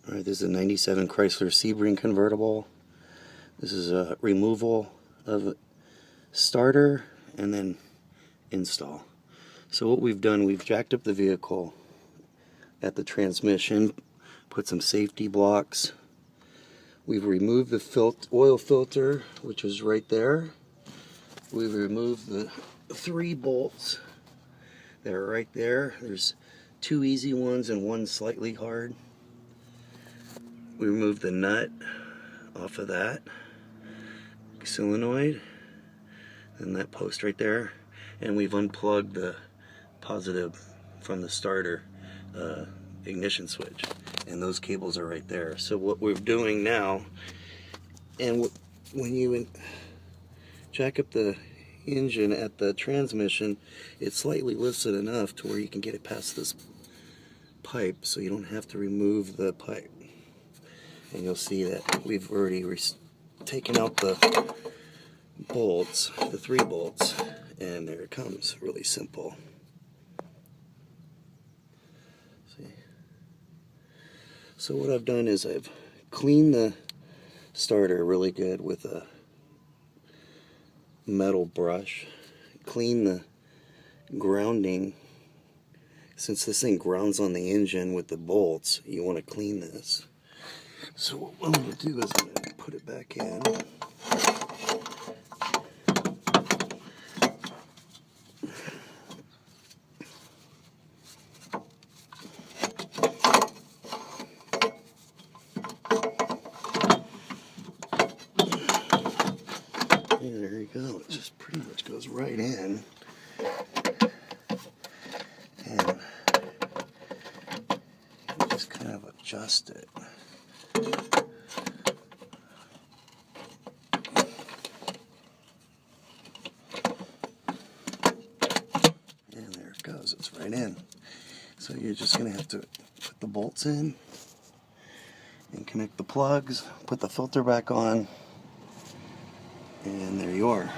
Alright, this is a 97 Chrysler Sebring convertible. This is a removal of starter and then install. So what we've done, we've jacked up the vehicle at the transmission, put some safety blocks. We've removed the oil filter, which is right there. We've removed the 3 bolts that are right there. There's 2 easy ones and 1 slightly hard. We removed the nut off of that solenoid and that post right there, and we've unplugged the positive from the starter ignition switch, and those cables are right there. So what we're doing now, and when you jack up the engine at the transmission, it's slightly lifted enough to where you can get it past this pipe, so you don't have to remove the pipe. And you'll see that we've already taken out the bolts, the 3 bolts, and there it comes. Really simple. See? So what I've done is I've cleaned the starter really good with a metal brush. Clean the grounding. Since this thing grounds on the engine with the bolts, you want to clean this. So what I'm going to do is I'm going to put it back in. And there you go. It just pretty much goes right in. And you just kind of adjust it. And there it goes, it's right in. So you're just going to have to put the bolts in and connect the plugs, put the filter back on, and there you are.